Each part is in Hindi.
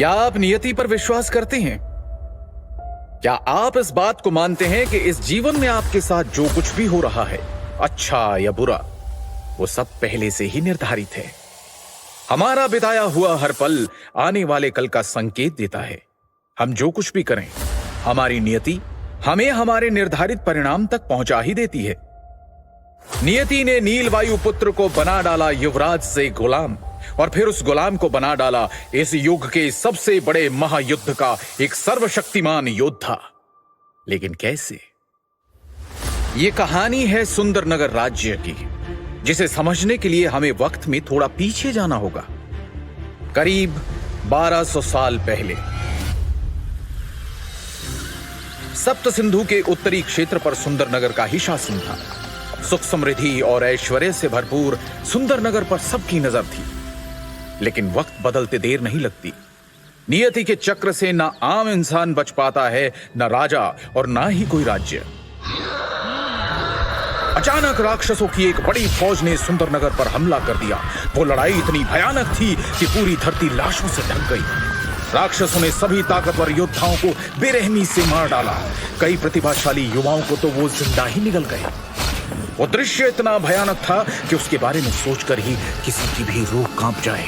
क्या आप नियति पर विश्वास करते हैं? क्या आप इस बात को मानते हैं कि इस जीवन में आपके साथ जो कुछ भी हो रहा है, अच्छा या बुरा, वो सब पहले से ही निर्धारित है? हमारा बिताया हुआ हर पल आने वाले कल का संकेत देता है। हम जो कुछ भी करें, हमारी नियति हमें हमारे निर्धारित परिणाम तक पहुंचा ही देती है। नियति ने नीलवायु पुत्र को बना डाला युवराज से गुलाम, और फिर उस गुलाम को बना डाला इस युग के सबसे बड़े महायुद्ध का एक सर्वशक्तिमान योद्धा। लेकिन कैसे? यह कहानी है सुंदरनगर राज्य की, जिसे समझने के लिए हमें वक्त में थोड़ा पीछे जाना होगा। करीब 1200 साल पहले सप्त सिंधु के उत्तरी क्षेत्र पर सुंदरनगर का ही शासन था। सुख समृद्धि और ऐश्वर्य से भरपूर सुंदरनगर पर सबकी नजर थी। लेकिन वक्त बदलते देर नहीं लगती। नियति के चक्र से ना आम इंसान बच पाता है, ना राजा और ना ही कोई राज्य। अचानक राक्षसों की एक बड़ी फौज ने सुंदरनगर पर हमला कर दिया। वो लड़ाई इतनी भयानक थी कि पूरी धरती लाशों से ढक गई। राक्षसों ने सभी ताकतवर योद्धाओं को बेरहमी से मार डाला। कई प्रतिभाशाली युवाओं को तो वो जिंदा ही निगल गए। वो दृश्य इतना भयानक था कि उसके बारे में सोचकर ही किसी की भी रूह कांप जाए।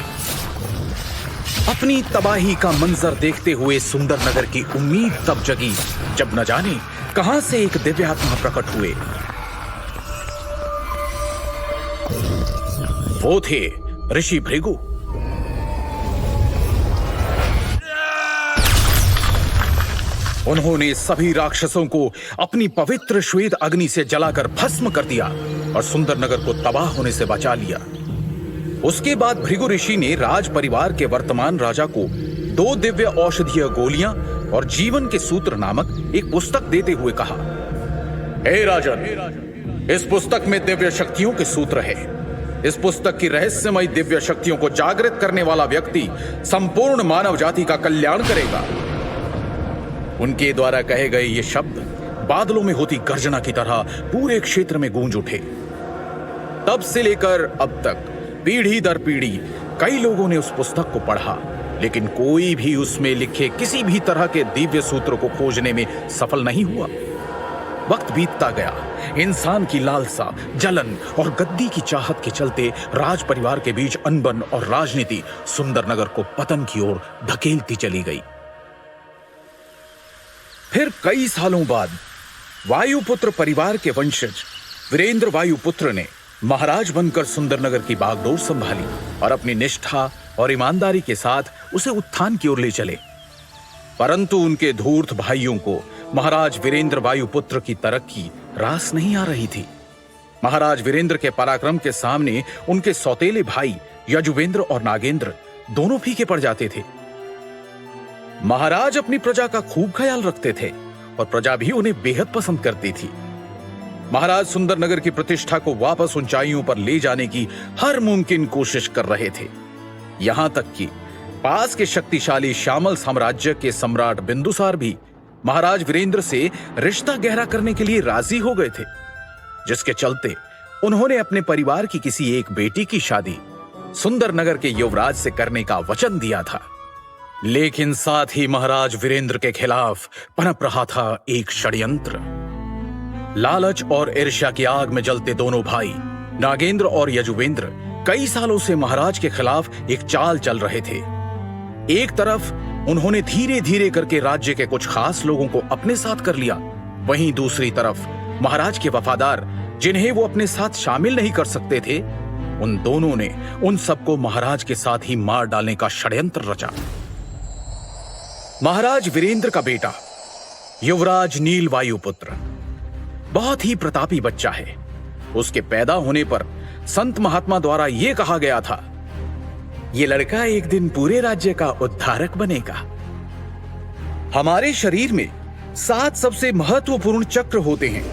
अपनी तबाही का मंजर देखते हुए सुंदरनगर की उम्मीद तब जगी जब न जाने कहां से एक दिव्यात्मा प्रकट हुए। वो थे ऋषि भृगु। उन्होंने सभी राक्षसों को अपनी पवित्र श्वेत अग्नि से जलाकर भस्म कर दिया और सुंदरनगर को तबाह होने से बचा लिया। उसके बाद भृगु ऋषि ने राज परिवार के वर्तमान राजा को 2 दिव्य औषधीय गोलियां और जीवन के सूत्र नामक एक पुस्तक देते हुए कहा, हे राजन, इस पुस्तक में दिव्य शक्तियों के सूत्र है। इस पुस्तक की रहस्यमय दिव्य शक्तियों को जागृत करने वाला व्यक्ति संपूर्ण मानव जाति का कल्याण करेगा। उनके द्वारा कहे गए ये शब्द बादलों में होती गर्जना की तरह पूरे क्षेत्र में गूंज उठे। तब से लेकर अब तक पीढ़ी दर पीढ़ी कई लोगों ने उस पुस्तक को पढ़ा, लेकिन कोई भी उसमें लिखे किसी भी तरह के दिव्य सूत्र को खोजने में सफल नहीं हुआ। वक्त बीतता गया। इंसान की लालसा, जलन और गद्दी की चाहत के चलते राज परिवार के बीच अनबन और राजनीति सुंदरनगर को पतन की ओर धकेलती चली गई। फिर कई सालों बाद वायुपुत्र परिवार के वंशज वीरेंद्र वायुपुत्र ने महाराज बनकर सुंदरनगर की बागडोर संभाली और अपनी निष्ठा और ईमानदारी के साथ उसे उत्थान की ओर ले चले। परंतु उनके धूर्त भाइयों को महाराज वीरेंद्र वायुपुत्र की तरक्की रास नहीं आ रही थी। महाराज वीरेंद्र के पराक्रम के सामने उनके सौतेले भाई यजुवेंद्र और नागेंद्र दोनों फीके पड़ जाते थे। महाराज अपनी प्रजा का खूब ख्याल रखते थे और प्रजा भी उन्हें बेहद पसंद करती थी। महाराज सुंदरनगर की प्रतिष्ठा को वापस ऊंचाइयों पर ले जाने की हर मुमकिन कोशिश कर रहे थे। यहां तक कि पास के शक्तिशाली श्यामल साम्राज्य के सम्राट बिंदुसार भी महाराज वीरेंद्र से रिश्ता गहरा करने के लिए राजी हो गए थे, जिसके चलते उन्होंने अपने परिवार की किसी एक बेटी की शादी सुंदरनगर के युवराज से करने का वचन दिया था। लेकिन साथ ही महाराज वीरेंद्र के खिलाफ पनप रहा था एक षड्यंत्र। लालच और ईर्ष्या की आग में जलते दोनों भाई नागेंद्र और यजुवेंद्र कई सालों से महाराज के खिलाफ एक चाल चल रहे थे। एक तरफ उन्होंने धीरे धीरे करके राज्य के कुछ खास लोगों को अपने साथ कर लिया, वहीं दूसरी तरफ महाराज के वफादार, जिन्हें वो अपने साथ शामिल नहीं कर सकते थे, उन दोनों ने उन सबको महाराज के साथ ही मार डालने का षड्यंत्र रचा। महाराज वीरेंद्र का बेटा युवराज नीलवायुपुत्र बहुत ही प्रतापी बच्चा है। उसके पैदा होने पर संत महात्मा द्वारा यह कहा गया था, यह लड़का एक दिन पूरे राज्य का उद्धारक बनेगा। हमारे शरीर में 7 सबसे महत्वपूर्ण चक्र होते हैं।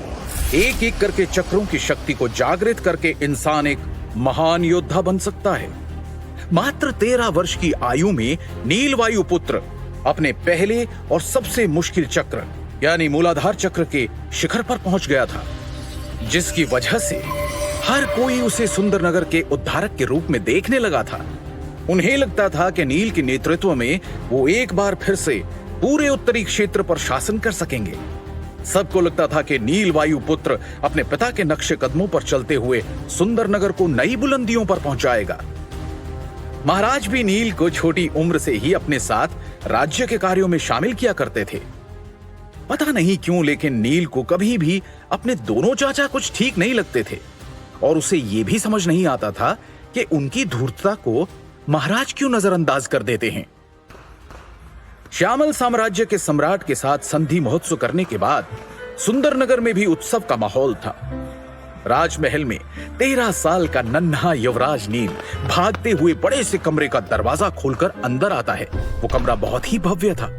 एक एक करके चक्रों की शक्ति को जागृत करके इंसान एक महान योद्धा बन सकता है। मात्र 13 वर्ष की आयु में नीलवायुपुत्र अपने पहले और सबसे मुश्किल चक्र यानी मूलाधार चक्र के शिखर पर पहुंच गया था, जिसकी वजह से हर कोई उसे सुंदरनगर के उद्धारक के रूप में देखने लगा था। उन्हें लगता था कि नील के नेतृत्व में वो एक बार फिर से पूरे उत्तरी क्षेत्र पर शासन कर सकेंगे। सबको लगता था कि नील वायुपुत्र अपने पिता के नक्शे कदमों पर चलते हुए सुंदरनगर को नई बुलंदियों पर पहुंचाएगा। महाराज भी नील को छोटी उम्र से ही अपने साथ राज्य के कार्यों में शामिल किया करते थे। पता नहीं क्यों, लेकिन नील को कभी भी अपने दोनों चाचा कुछ ठीक नहीं लगते थे और उसे यह भी समझ नहीं आता था कि उनकी धूर्तता को महाराज क्यों नजरअंदाज कर देते हैं। श्यामल साम्राज्य के सम्राट के साथ संधि महोत्सव करने के बाद सुंदरनगर में भी उत्सव का माहौल था। राजमहल में 13 साल का नन्हा युवराज नील भागते हुए बड़े से कमरे का दरवाजा खोलकर अंदर आता है। वो कमरा बहुत ही भव्य था।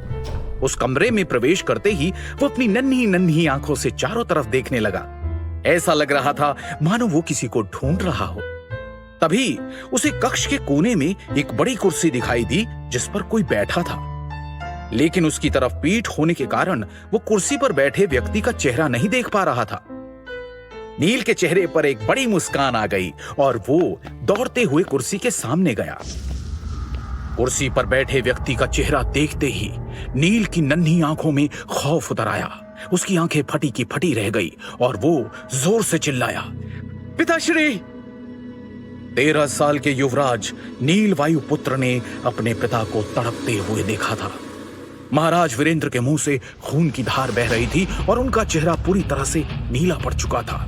उस कमरे में प्रवेश करते ही वो अपनी नन्ही नन्ही आंखों से चारों तरफ देखने लगा। ऐसा लग रहा था मानो वो किसी को ढूंढ रहा हो। तभी उसे कक्ष के कोने में एक बड़ी कुर्सी दिखाई दी जिस पर कोई बैठा था, लेकिन उसकी तरफ पीठ होने के कारण वो कुर्सी पर बैठे व्यक्ति का चेहरा नहीं देख पा रहा था। नील के चेहरे पर एक बड़ी मुस्कान आ गई और वो दौड़ते हुए कुर्सी के सामने गया। कुर्सी पर बैठे व्यक्ति का चेहरा देखते ही नील की नन्ही आंखों में खौफ उतर आया। उसकी आंखें फटी की फटी रह गई और वो जोर से चिल्लाया, पिताश्री! 13 साल के युवराज नील वायुपुत्र ने अपने पिता को तड़पते हुए देखा था। महाराज वीरेंद्र के मुंह से खून की धार बह रही थी और उनका चेहरा पूरी तरह से नीला पड़ चुका था।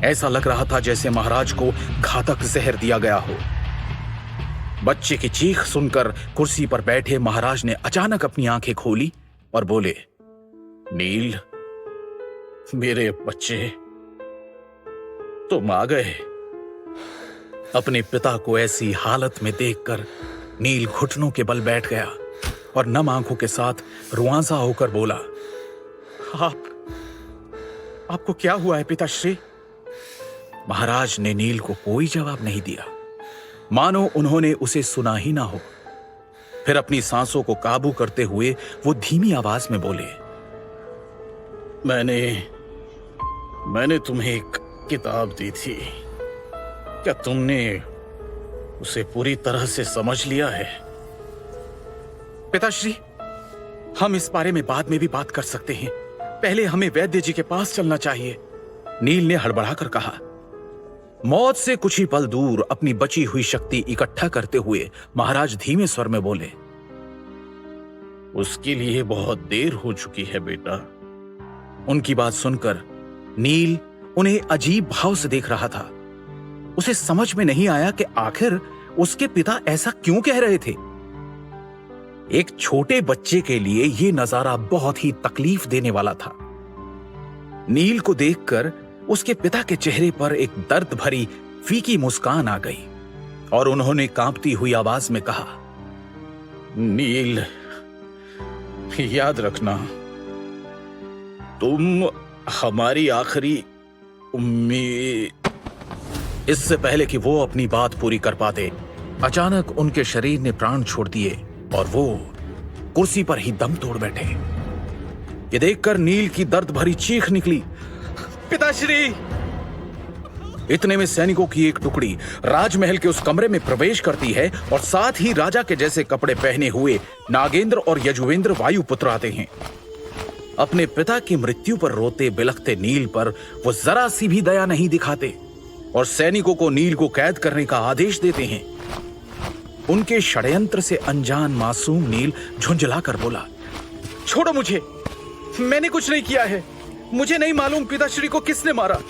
ऐसा लग रहा था जैसे महाराज को घातक जहर दिया गया हो। बच्चे की चीख सुनकर कुर्सी पर बैठे महाराज ने अचानक अपनी आंखें खोली और बोले, नील, मेरे बच्चे, तुम आ गए। अपने पिता को ऐसी हालत में देखकर नील घुटनों के बल बैठ गया और नम आंखों के साथ रुआंसा होकर बोला, आपको क्या हुआ है पिताश्री? महाराज ने नील को कोई जवाब नहीं दिया, मानो उन्होंने उसे सुना ही ना हो। फिर अपनी सांसों को काबू करते हुए वो धीमी आवाज में बोले, मैंने तुम्हें एक किताब दी थी, क्या तुमने उसे पूरी तरह से समझ लिया है? पिताश्री, हम इस बारे में बाद में भी बात कर सकते हैं, पहले हमें वैद्य जी के पास चलना चाहिए, नील ने हड़बड़ाकर कहा। मौत से कुछ ही पल दूर अपनी बची हुई शक्ति इकट्ठा करते हुए महाराज धीमे स्वर में बोले, उसके लिए बहुत देर हो चुकी है बेटा। उनकी बात सुनकर नील उन्हें अजीब भाव से देख रहा था। उसे समझ में नहीं आया कि आखिर उसके पिता ऐसा क्यों कह रहे थे। एक छोटे बच्चे के लिए यह नजारा बहुत ही तकलीफ देने वाला था। नील को देखकर उसके पिता के चेहरे पर एक दर्द भरी फीकी मुस्कान आ गई और उन्होंने कांपती हुई आवाज में कहा, नील, याद रखना, तुम हमारी आखिरी उम्मीद। इससे पहले कि वो अपनी बात पूरी कर पाते, अचानक उनके शरीर ने प्राण छोड़ दिए और वो कुर्सी पर ही दम तोड़ बैठे। ये देखकर नील की दर्द भरी चीख निकली, पिताश्री! इतने में सैनिकों की एक टुकड़ी राजमहल के उस कमरे में प्रवेश करती है और साथ ही राजा के जैसे कपड़े पहने हुए नागेंद्र और यजुवेंद्र वायुपुत्र आते हैं। अपने पिता की मृत्यु पर रोते बिलखते नील पर वो जरा सी भी दया नहीं दिखाते और सैनिकों को नील को कैद करने का आदेश देते हैं। उनके षड्यंत्र से अनजान मासूम नील झुंझलाकर बोला, छोड़ो मुझे, मैंने कुछ नहीं किया है, मुझे नहीं मालूम पिताश्री को किसने मारा।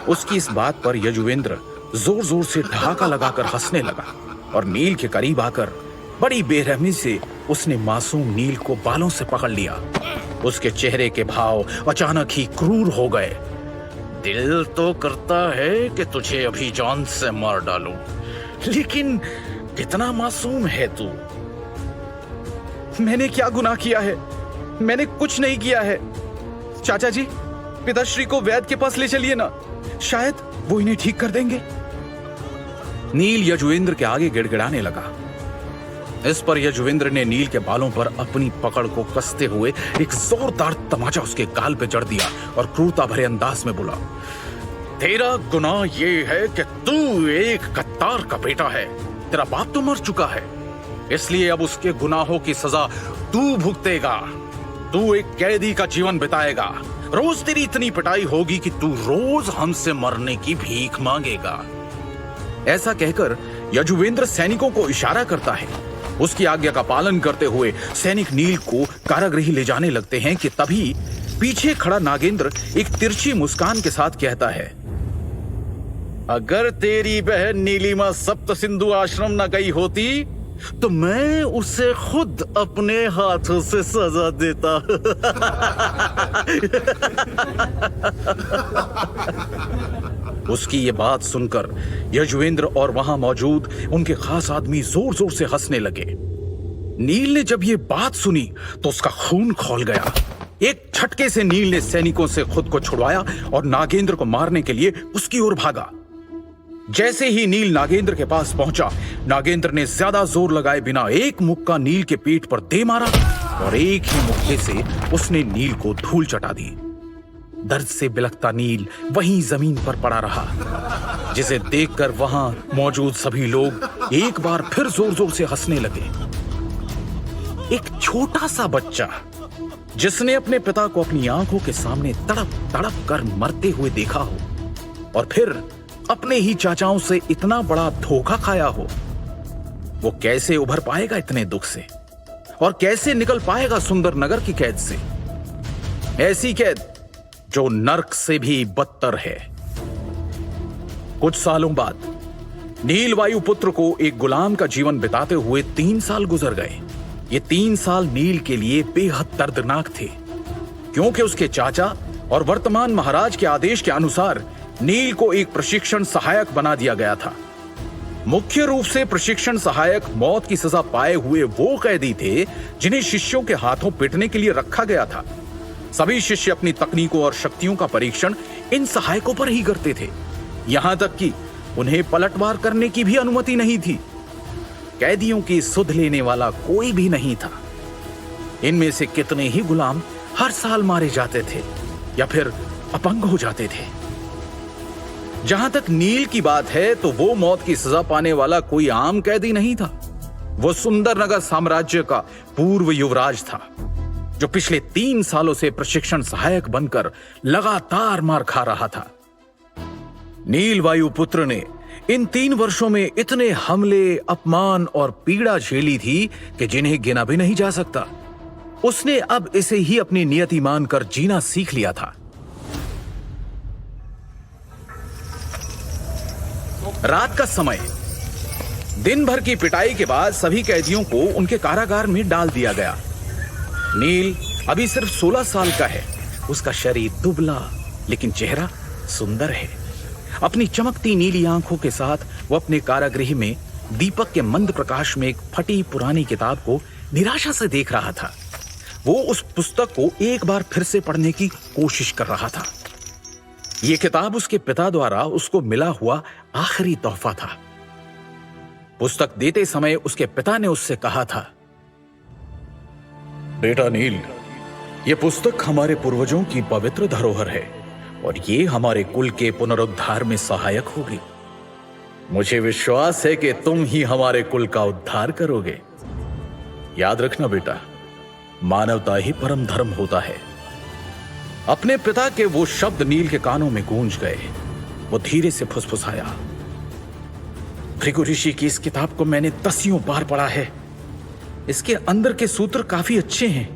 उसकी इस बात पर यजुवेंद्र जोर जोर से ठहाका लगाकर हंसने लगा और नील के करीब आकर बड़ी बेरहमी से उसने मासूम नील को बालों से पकड़ लिया। उसके चेहरे के भाव अचानक ही क्रूर हो गए। दिल तो करता है कि तुझे अभी जान से मार डालूं, लेकिन कितना मासूम है तू। मैंने क्या गुनाह किया है? मैंने कुछ नहीं किया है। चाचा जी, पिताश्री को वैद्य के पास ले चलिए ना, शायद वो इन्हें ठीक कर देंगे। नील यजुवेंद्र के आगे गिड़गिड़ाने लगा। इस पर यजुवेंद्र ने नील के बालों पर अपनी पकड़ को कसते हुए एक जोरदार तमाचा उसके गाल पे जड़ दिया और क्रूरता भरे अंदाज में बोला, तेरा गुनाह ये है कि तू एक गद्दार का बेटा है। तेरा बाप तो मर चुका है, इसलिए अब उसके गुनाहों की सजा तू भुगतेगा। तू एक कैदी का जीवन बिताएगा। रोज तेरी इतनी पिटाई होगी कि तू रोज हमसे मरने की भीख मांगेगा। ऐसा कहकर यजुवेंद्र सैनिकों को इशारा करता है। उसकी आज्ञा का पालन करते हुए सैनिक नील को कारागृह ले जाने लगते हैं कि तभी पीछे खड़ा नागेंद्र एक तिरछी मुस्कान के साथ कहता है, अगर तेरी बहन नीलिमा सप्त सिंधु आश्रम न गई होती तो मैं उसे खुद अपने हाथों से सजा देता। उसकी ये बात सुनकर यजुवेंद्र और वहां मौजूद उनके खास आदमी जोर जोर से हंसने लगे। नील ने जब ये बात सुनी तो उसका खून खौल गया। एक झटके से नील ने सैनिकों से खुद को छुड़वाया और नागेंद्र को मारने के लिए उसकी ओर भागा। जैसे ही नील नागेंद्र के पास पहुंचा, नागेंद्र ने ज्यादा जोर लगाए बिना एक मुक्का नील के पेट पर दे मारा और एक ही मुक्के से उसने नील को धूल चटा दी। दर्द से बिलखता नील वहीं जमीन पर पड़ा रहा, जिसे देखकर वहां मौजूद सभी लोग एक बार फिर जोर जोर से हंसने लगे। एक छोटा सा बच्चा जिसने अपने पिता को अपनी आंखों के सामने तड़प तड़प कर मरते हुए देखा हो और फिर अपने ही चाचाओं से इतना बड़ा धोखा खाया हो, वो कैसे उभर पाएगा इतने दुख से और कैसे निकल पाएगा सुंदरनगर की कैद से, ऐसी कैद जो नर्क से भी बदतर है। कुछ सालों बाद नील वायुपुत्र को एक गुलाम का जीवन बिताते हुए 3 साल गुजर गए। ये 3 साल नील के लिए बेहद दर्दनाक थे, क्योंकि उसके चाचा और वर्तमान महाराज के आदेश के अनुसार नील को एक प्रशिक्षण सहायक बना दिया गया था। मुख्य रूप से प्रशिक्षण सहायक मौत की सजा पाए हुए वो कैदी थे जिन्हें शिष्यों के हाथों पीटने के लिए रखा गया था। सभी शिष्य अपनी तकनीकों और शक्तियों का परीक्षण इन सहायकों पर ही करते थे, यहां तक कि उन्हें पलटवार करने की भी अनुमति नहीं थी। कैदियों की सुध लेने वाला कोई भी नहीं था। इनमें से कितने ही गुलाम हर साल मारे जाते थे या फिर अपंग हो जाते थे। जहां तक नील की बात है तो वो मौत की सजा पाने वाला कोई आम कैदी नहीं था। वो सुंदरनगर साम्राज्य का पूर्व युवराज था, जो पिछले 3 सालों से प्रशिक्षण सहायक बनकर लगातार मार खा रहा था। नील वायुपुत्र ने इन 3 वर्षों में इतने हमले, अपमान और पीड़ा झेली थी कि जिन्हें गिना भी नहीं जा सकता। उसने अब इसे ही अपनी नियति मानकर जीना सीख लिया था। रात का समय, दिन भर की पिटाई के बाद सभी कैदियों को उनके कारागार में डाल दिया गया। नील अभी सिर्फ 16 साल का है। उसका शरीर दुबला लेकिन चेहरा सुंदर है। अपनी चमकती नीली आंखों के साथ वो अपने कारागृह में दीपक के मंद प्रकाश में एक फटी पुरानी किताब को निराशा से देख रहा था। वो उस पुस्तक को एक बार फिर से पढ़ने की कोशिश कर रहा था। ये किताब उसके पिता द्वारा उसको मिला हुआ आखिरी तोहफा था। पुस्तक देते समय उसके पिता ने उससे कहा था, बेटा नील, ये पुस्तक हमारे पूर्वजों की पवित्र धरोहर है और ये हमारे कुल के पुनरुद्धार में सहायक होगी। मुझे विश्वास है कि तुम ही हमारे कुल का उद्धार करोगे। याद रखना बेटा, मानवता ही परम धर्म होता है। अपने पिता के वो शब्द नील के कानों में गूंज गए। वो धीरे से फुसफुसाया, भृगु ऋषि की इस किताब को मैंने 10 बार पढ़ा है। इसके अंदर के सूत्र काफी अच्छे हैं,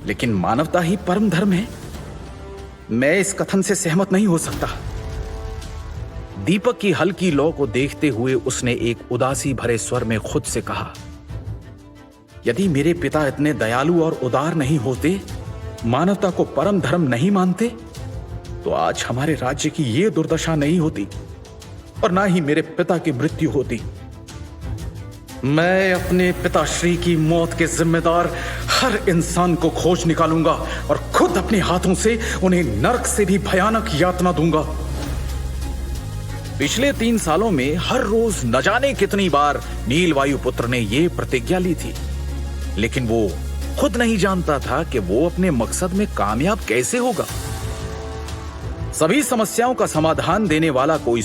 लेकिन मानवता ही परम धर्म है। मैं इस कथन से सहमत नहीं हो सकता। दीपक की हल्की लौ को देखते हुए उसने एक उदासी भरे स्वर में खुद से कहा, यदि मेरे पिता इतने दयालु और उदार नहीं होते, मानवता को परम धर्म नहीं मानते, तो आज हमारे राज्य की यह दुर्दशा नहीं होती और ना ही मेरे पिता की मृत्यु होती। मैं अपने पिताश्री की मौत के जिम्मेदार हर इंसान को खोज निकालूंगा और खुद अपने हाथों से उन्हें नरक से भी भयानक यातना दूंगा। पिछले 3 सालों में हर रोज न जाने कितनी बार नील वायुपुत्र ने यह प्रतिज्ञा ली थी, लेकिन वो खुद नहीं जानता था कि वो अपने मकसद में कामयाब कैसे होगा। सभी समस्याओं का समाधान देने वाला कोई